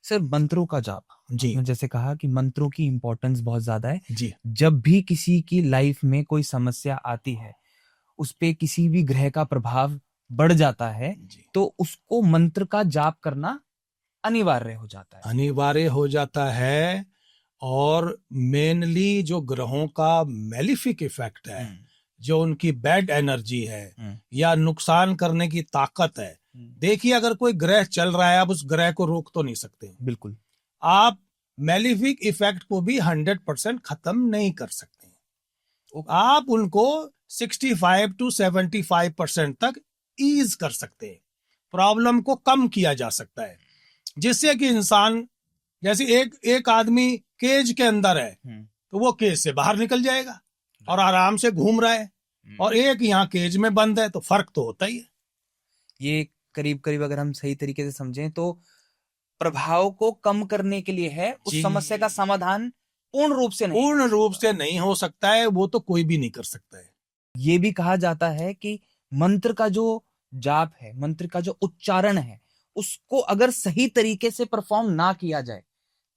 Sir मंत्रों का जाप, जी आपने जैसे कहा कि मंत्रों की इम्पोर्टेंस बहुत ज्यादा है। जी जब भी किसी की लाइफ में कोई समस्या आती है, उस पे किसी भी ग्रह का प्रभाव बढ़ जाता है, जी तो उसको मंत्र का जाप करना अनिवार्य हो जाता है। अनिवार्य हो जाता है। और मेनली जो ग्रहों का मेलिफिक इफेक्ट है, जो उनकी बैड एनर्जी है या नुकसान करने की ताकत है, देखिए अगर कोई ग्रह चल रहा है, आप उस ग्रह को रोक तो नहीं सकते। बिल्कुल। आप मेलिफिक इफेक्ट को भी 100% खत्म नहीं कर सकते। आप उनको 65 to 75% तक ईज कर सकते हैं, प्रॉब्लम को कम किया जा सकता है, जिससे कि इंसान, जैसे एक आदमी केज के अंदर है तो वो केज से बाहर निकल जाएगा और आराम से घूम रहा है, और एक यहाँ केज में बंद है, तो फर्क तो होता ही है। ये करीब करीब अगर हम सही तरीके से समझें तो प्रभाव को कम करने के लिए है, उस समस्या का समाधान पूर्ण रूप से नहीं हो सकता है, वो तो कोई भी नहीं कर सकता है। ये भी कहा जाता है कि मंत्र का जो जाप है, मंत्र का जो उच्चारण है, उसको अगर सही तरीके से परफॉर्म ना किया जाए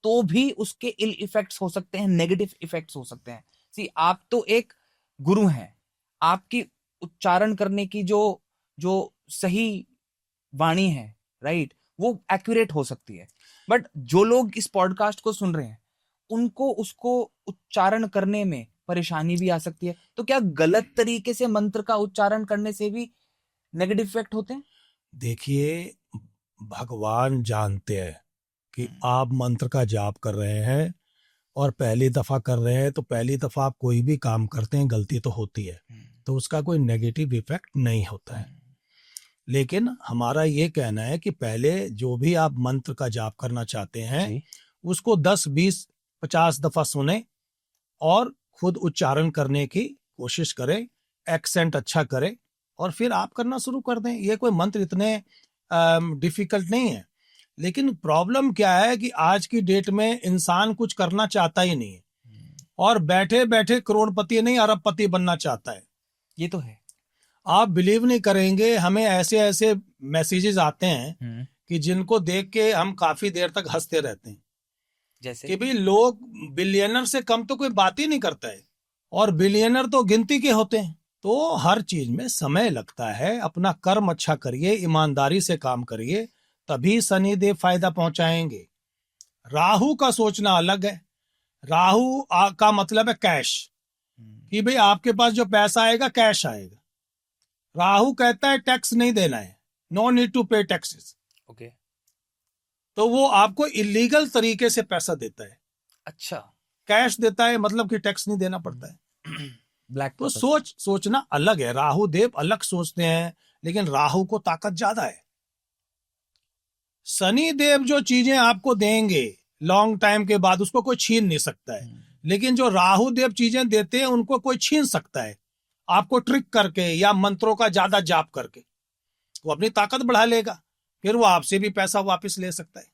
तो भी उसके इल इफेक्ट्स हो सकते हैं, नेगेटिव इफेक्ट्स हो सकते हैं। सी आप तो एक गुरु हैं, आपकी उच्चारण करने की जो जो सही वाणी है, राइट, वो एक्यूरेट हो सकती है, बट जो लोग इस पॉडकास्ट को सुन रहे हैं उनको उसको उच्चारण करने में परेशानी भी आ सकती है। तो क्या गलत तरीके से मंत्र का उच्चारण करने से भी नेगेटिव इफेक्ट होते हैं? देखिए, भगवान जानते हैं कि आप मंत्र का जाप कर रहे हैं और पहली दफा कर रहे हैं, तो पहली दफा आप कोई भी काम करते हैं गलती तो होती है, तो उसका कोई नेगेटिव इफेक्ट नहीं होता है। लेकिन हमारा ये कहना है कि पहले जो भी आप मंत्र का जाप करना चाहते हैं, उसको 10, 20, 50 दफा सुने और खुद उच्चारण करने की कोशिश करें, एक्सेंट अच्छा करें, और फिर आप करना शुरू कर दें। ये कोई मंत्र इतने डिफिकल्ट नहीं है। लेकिन प्रॉब्लम क्या है कि आज की डेट में इंसान कुछ करना चाहता ही नहीं है, और बैठे बैठे करोड़पति नहीं अरबपति बनना चाहता है। ये तो है। आप बिलीव नहीं करेंगे, हमें ऐसे ऐसे मैसेजेस आते हैं कि जिनको देख के हम काफी देर तक हंसते रहते हैं। जैसे कि भाई, लोग बिलियनर से कम तो कोई बात ही नहीं करता है, और बिलियनर तो गिनती के होते हैं। तो हर चीज में समय लगता है, अपना कर्म अच्छा करिए, ईमानदारी से काम करिए, तभी शनिदेव फायदा पहुंचाएंगे। राहु का सोचना अलग है। राहु का मतलब है कैश, कि भाई आपके पास जो पैसा आएगा कैश आएगा। राहु कहता है टैक्स नहीं देना है, नो नीड टू पे टैक्सेस। ओके। तो वो आपको इलीगल तरीके से पैसा देता है। अच्छा। कैश देता है मतलब कि टैक्स नहीं देना पड़ता है। ब्लैक तो सोचना अलग है। राहु देव अलग सोचते हैं, लेकिन राहु को ताकत ज्यादा है। शनि देव जो चीजें आपको देंगे लॉन्ग टाइम के बाद, उसको कोई छीन नहीं सकता है। लेकिन जो राहु देव चीजें देते हैं, उनको कोई छीन सकता है, आपको ट्रिक करके या मंत्रों का ज्यादा जाप करके। वो अपनी ताकत बढ़ा लेगा, फिर वो आपसे भी पैसा वापस ले सकता है।